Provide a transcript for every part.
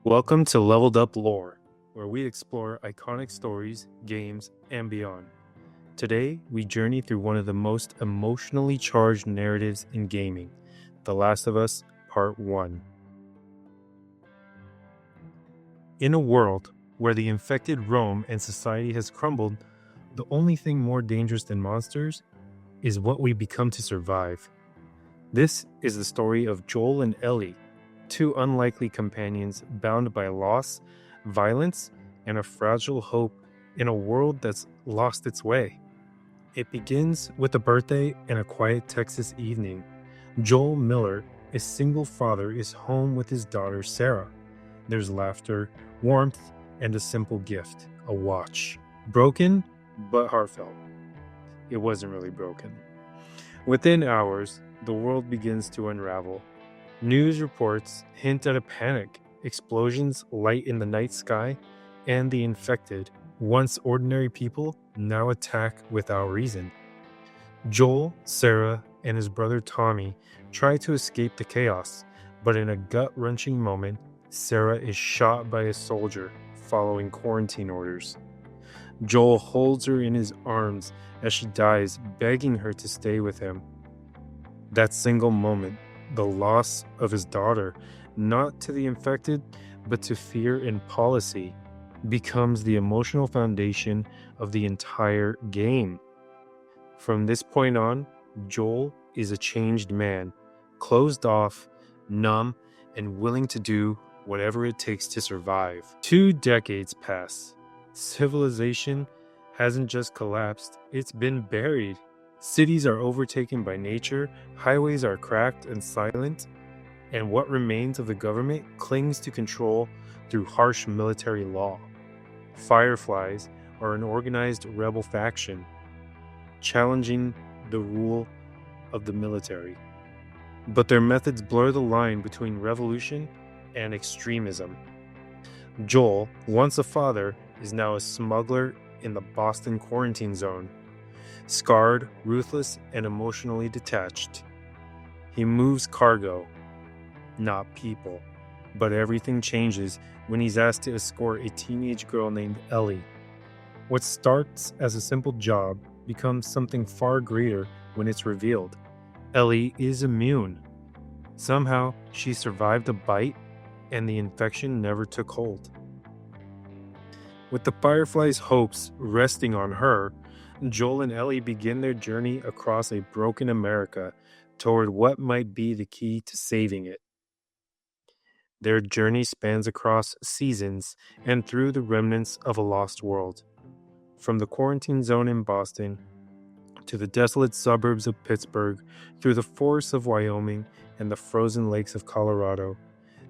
Welcome to Leveled Up Lore, where we explore iconic stories, games, and beyond. Today, we journey through one of the most emotionally charged narratives in gaming, The Last of Us Part 1. In a world where the infected roam and society has crumbled, the only thing more dangerous than monsters is what we become to survive. This is the story of Joel and Ellie, two unlikely companions bound by loss, violence, and a fragile hope in a world that's lost its way. It begins with a birthday and a quiet Texas evening. Joel Miller, a single father, is home with his daughter Sarah. There's laughter, warmth, and a simple gift, a watch. Broken, but heartfelt. It wasn't really broken. Within hours, the world begins to unravel. News reports hint at a panic, explosions light in the night sky, and the infected, once ordinary people, now attack without reason. Joel, Sarah, and his brother Tommy try to escape the chaos, but in a gut-wrenching moment, Sarah is shot by a soldier following quarantine orders. Joel holds her in his arms as she dies, begging her to stay with him. That single moment, the loss of his daughter, not to the infected, but to fear and policy, becomes the emotional foundation of the entire game. From this point on, Joel is a changed man, closed off, numb, and willing to do whatever it takes to survive. 2 decades pass. Civilization hasn't just collapsed, it's been buried. Cities are overtaken by nature, highways are cracked and silent, and what remains of the government clings to control through harsh military law. Fireflies are an organized rebel faction, challenging the rule of the military. But their methods blur the line between revolution and extremism. Joel, once a father, is now a smuggler in the Boston quarantine zone. Scarred, ruthless, and emotionally detached. He moves cargo, not people. But everything changes when he's asked to escort a teenage girl named Ellie. What starts as a simple job becomes something far greater when it's revealed. Ellie is immune. Somehow, she survived a bite, and the infection never took hold. With the Firefly's hopes resting on her, Joel and Ellie begin their journey across a broken America toward what might be the key to saving it. Their journey spans across seasons and through the remnants of a lost world. From the quarantine zone in Boston to the desolate suburbs of Pittsburgh, through the forests of Wyoming and the frozen lakes of Colorado,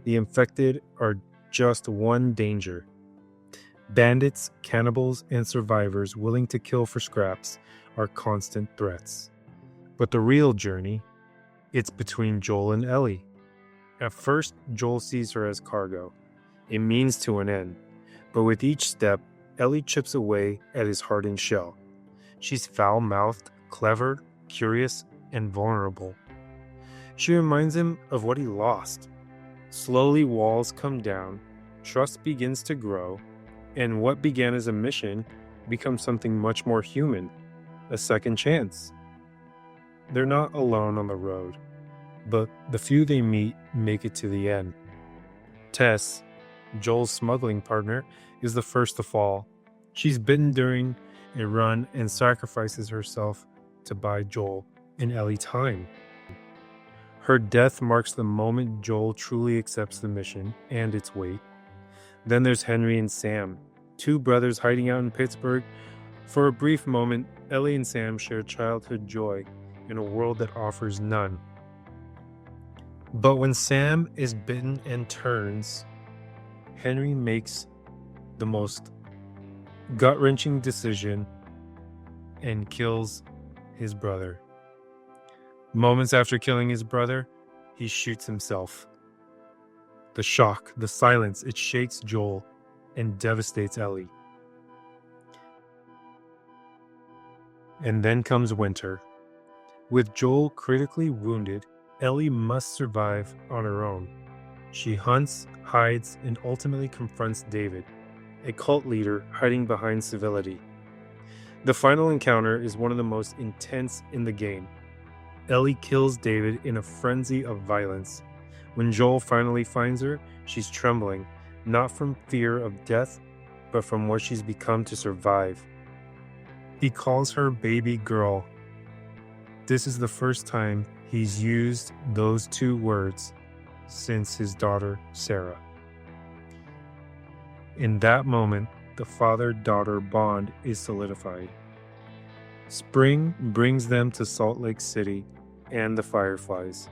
the infected are just one danger. Bandits, cannibals, and survivors willing to kill for scraps are constant threats. But the real journey, it's between Joel and Ellie. At first, Joel sees her as cargo, a means to an end. But with each step, Ellie chips away at his hardened shell. She's foul-mouthed, clever, curious, and vulnerable. She reminds him of what he lost. Slowly, walls come down, trust begins to grow, and what began as a mission becomes something much more human, a second chance. They're not alone on the road, but the few they meet make it to the end. Tess, Joel's smuggling partner, is the first to fall. She's bitten during a run and sacrifices herself to buy Joel and Ellie time. Her death marks the moment Joel truly accepts the mission and its weight. Then there's Henry and Sam, two brothers hiding out in Pittsburgh. For a brief moment, Ellie and Sam share childhood joy in a world that offers none. But when Sam is bitten and turns, Henry makes the most gut-wrenching decision and kills his brother. Moments after killing his brother, he shoots himself. The shock, the silence, it shakes Joel and devastates Ellie. And then comes winter. With Joel critically wounded, Ellie must survive on her own. She hunts, hides, and ultimately confronts David, a cult leader hiding behind civility. The final encounter is one of the most intense in the game. Ellie kills David in a frenzy of violence. When Joel finally finds her, she's trembling, not from fear of death, but from what she's become to survive. He calls her baby girl. This is the first time he's used those two words since his daughter, Sarah. In that moment, the father-daughter bond is solidified. Spring brings them to Salt Lake City and the Fireflies.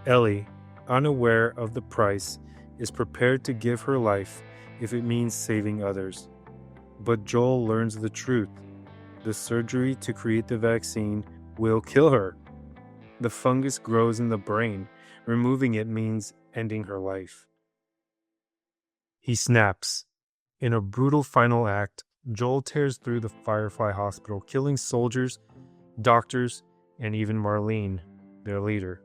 Ellie, unaware of the price, is prepared to give her life if it means saving others. But Joel learns the truth. The surgery to create the vaccine will kill her. The fungus grows in the brain. Removing it means ending her life. He snaps. In a brutal final act, Joel tears through the Firefly Hospital, killing soldiers, doctors, and even Marlene, their leader.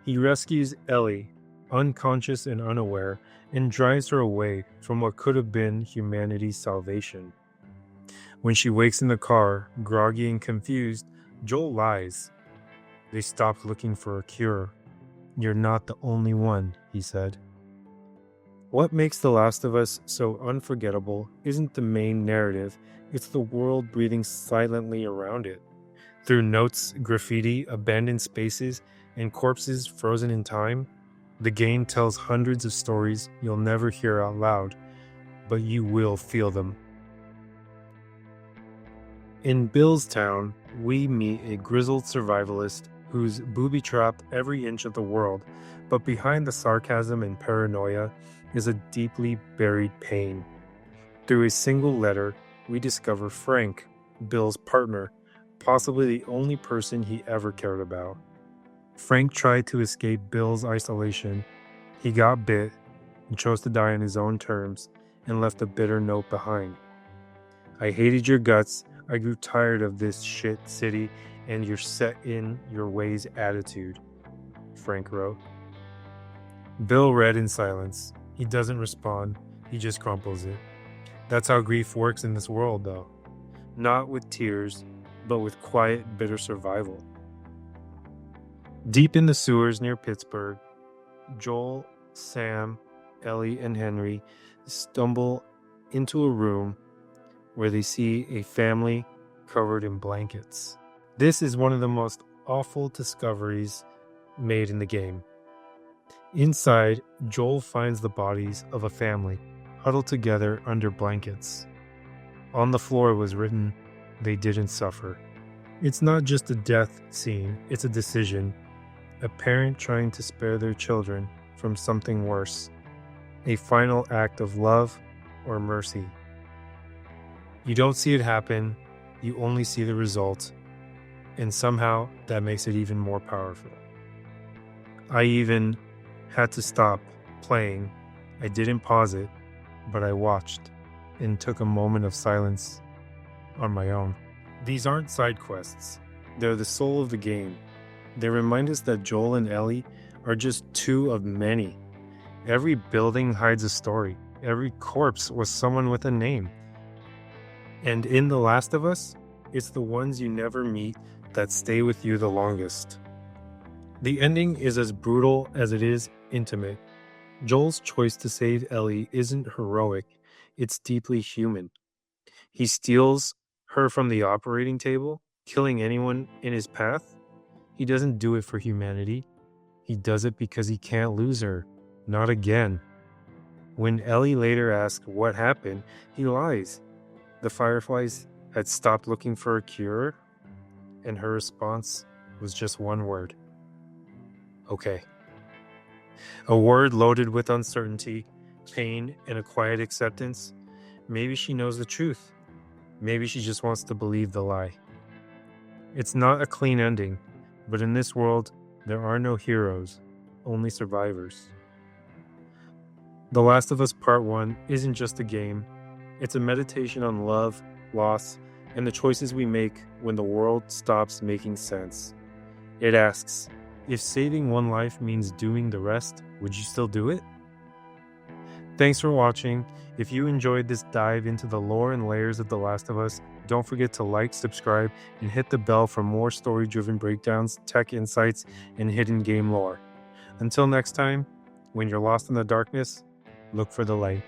He rescues Ellie, unconscious and unaware, and drives her away from what could have been humanity's salvation. When she wakes in the car, groggy and confused, Joel lies. They stopped looking for a cure. You're not the only one, he said. What makes The Last of Us so unforgettable isn't the main narrative, it's the world breathing silently around it. Through notes, graffiti, abandoned spaces, and corpses frozen in time, the game tells hundreds of stories you'll never hear out loud, but you will feel them. In Bill's town, we meet a grizzled survivalist who's booby-trapped every inch of the world, but behind the sarcasm and paranoia is a deeply buried pain. Through a single letter, we discover Frank, Bill's partner, possibly the only person he ever cared about. Frank tried to escape Bill's isolation. He got bit and chose to die on his own terms and left a bitter note behind. I hated your guts. I grew tired of this shit city and your set in your ways attitude, Frank wrote. Bill read in silence. He doesn't respond. He just crumples it. That's how grief works in this world, though. Not with tears, but with quiet, bitter survival. Deep in the sewers near Pittsburgh, Joel, Sam, Ellie, and Henry stumble into a room where they see a family covered in blankets. This is one of the most awful discoveries made in the game. Inside, Joel finds the bodies of a family huddled together under blankets. On the floor was written, "They didn't suffer." It's not just a death scene, it's a decision. A parent trying to spare their children from something worse. A final act of love or mercy. You don't see it happen, you only see the result, and somehow that makes it even more powerful. I even had to stop playing. I didn't pause it, but I watched and took a moment of silence on my own. These aren't side quests. They're the soul of the game. They remind us that Joel and Ellie are just two of many. Every building hides a story. Every corpse was someone with a name. And in The Last of Us, it's the ones you never meet that stay with you the longest. The ending is as brutal as it is intimate. Joel's choice to save Ellie isn't heroic, it's deeply human. He steals her from the operating table, killing anyone in his path. He doesn't do it for humanity. He does it because he can't lose her. Not again. When Ellie later asks what happened, he lies. The Fireflies had stopped looking for a cure, and her response was just one word. Okay. A word loaded with uncertainty, pain, and a quiet acceptance. Maybe she knows the truth. Maybe she just wants to believe the lie. It's not a clean ending, but in this world, there are no heroes, only survivors. The Last of Us Part 1 isn't just a game. It's a meditation on love, loss, and the choices we make when the world stops making sense. It asks, if saving one life means doing the rest, Would you still do it? Thanks for watching. If you enjoyed this dive into the lore and layers of The Last of Us, don't forget to like, subscribe, and hit the bell for more story-driven breakdowns, tech insights, and hidden game lore. Until next time, when you're lost in the darkness, look for the light.